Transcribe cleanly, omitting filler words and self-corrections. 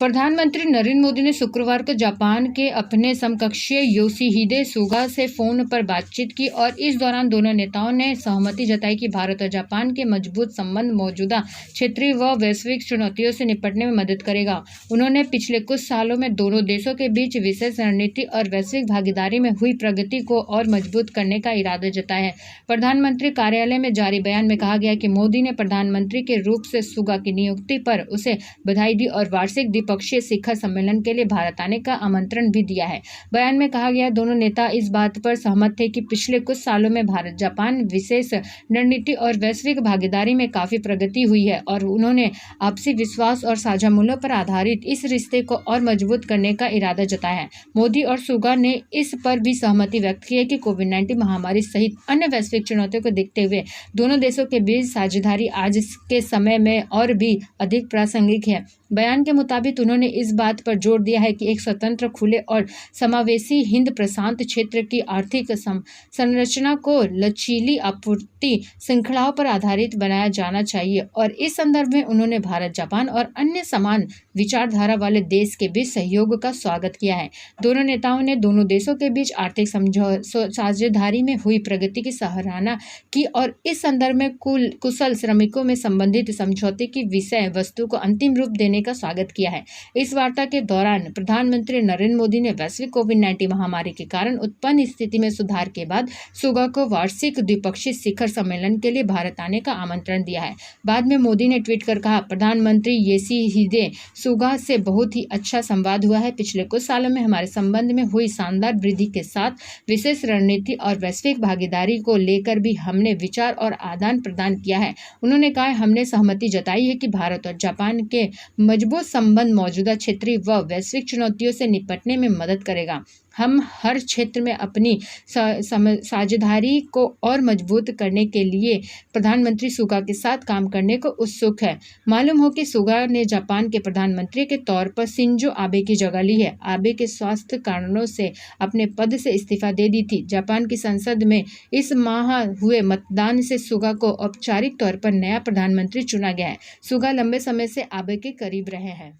प्रधानमंत्री नरेंद्र मोदी ने शुक्रवार को जापान के अपने समकक्षीय योशिहिदे सुगा से फोन पर बातचीत की और इस दौरान दोनों नेताओं ने सहमति जताई कि भारत और जापान के मजबूत संबंध मौजूदा क्षेत्रीय व वैश्विक चुनौतियों से निपटने में मदद करेगा। उन्होंने पिछले कुछ सालों में दोनों देशों के बीच विशेष रणनीति और वैश्विक भागीदारी में हुई प्रगति को और मजबूत करने का इरादा जताया है। प्रधानमंत्री कार्यालय में जारी बयान में कहा गया कि मोदी ने प्रधानमंत्री के रूप से सुगा की नियुक्ति पर उसे बधाई दी और वार्षिक द्विपक्षीय शिखर सम्मेलन के लिए भारत आने का आमंत्रण भी दिया है। बयान में कहा गया दोनों नेता इस बात पर सहमत थे कि पिछले कुछ सालों में भारत जापान विशेष रणनीति और वैश्विक भागीदारी में काफी प्रगति हुई है और उन्होंने आपसी विश्वास और साझा मूल्यों पर आधारित इस रिश्ते को और मजबूत करने का इरादा जताया है। मोदी और सुगा ने इस पर भी सहमति व्यक्त की है कि कोविड-19 महामारी सहित अन्य वैश्विक चुनौतियों को देखते हुए दोनों देशों के बीच साझेदारी आज के समय में और भी अधिक प्रासंगिक है। बयान के मुताबिक उन्होंने इस बात पर जोर दिया है कि एक स्वतंत्र, खुले और समावेशी हिंद प्रशांत क्षेत्र की आर्थिक संरचना को लचीली आपूर्ति श्रृंखलाओं पर आधारित बनाया जाना चाहिए और इस संदर्भ में उन्होंने भारत, जापान और अन्य समान विचारधारा वाले देश के बीच सहयोग का स्वागत किया है। दोनों नेताओं ने दोनों देशों के बीच आर्थिक साझेदारी में हुई प्रगति की सराहना की और इस संदर्भ में कुशल श्रमिकों में संबंधित समझौते की विषय वस्तु को अंतिम रूप देने का स्वागत किया है। इस वार्ता के दौरान प्रधानमंत्री नरेंद्र मोदी ने वैश्विक कोविड-19 महामारी के कारण उत्पन्न स्थिति में सुधार के बाद सुगा को वार्षिक द्विपक्षीय शिखर सम्मेलन के लिए भारत आने का आमंत्रण दिया है। बाद में मोदी ने ट्वीट कर कहा, प्रधानमंत्री योशिहिदे सुगा से बहुत ही अच्छा संवाद हुआ है। पिछले कुछ सालों में हमारे संबंध में हुई शानदार वृद्धि के साथ विशेष रणनीति और वैश्विक भागीदारी को लेकर भी हमने विचार और आदान प्रदान किया है। उन्होंने कहा, हमने सहमति जताई है कि भारत और जापान के मजबूत संबंध मौजूदा क्षेत्रीय व वैश्विक चुनौतियों से निपटने में मदद करेगा। हम हर क्षेत्र में अपनी साझेदारी को और मजबूत करने के लिए प्रधानमंत्री सुगा के साथ काम करने को उत्सुक है। मालूम हो कि सुगा ने जापान के प्रधानमंत्री के तौर पर शिंजो आबे की जगह ली है। आबे के स्वास्थ्य कारणों से अपने पद से इस्तीफा दे दी थी। जापान की संसद में इस माह हुए मतदान से सुगा को औपचारिक तौर पर नया प्रधानमंत्री चुना गया है। सुगा लंबे समय से आबे के करीब रहे हैं।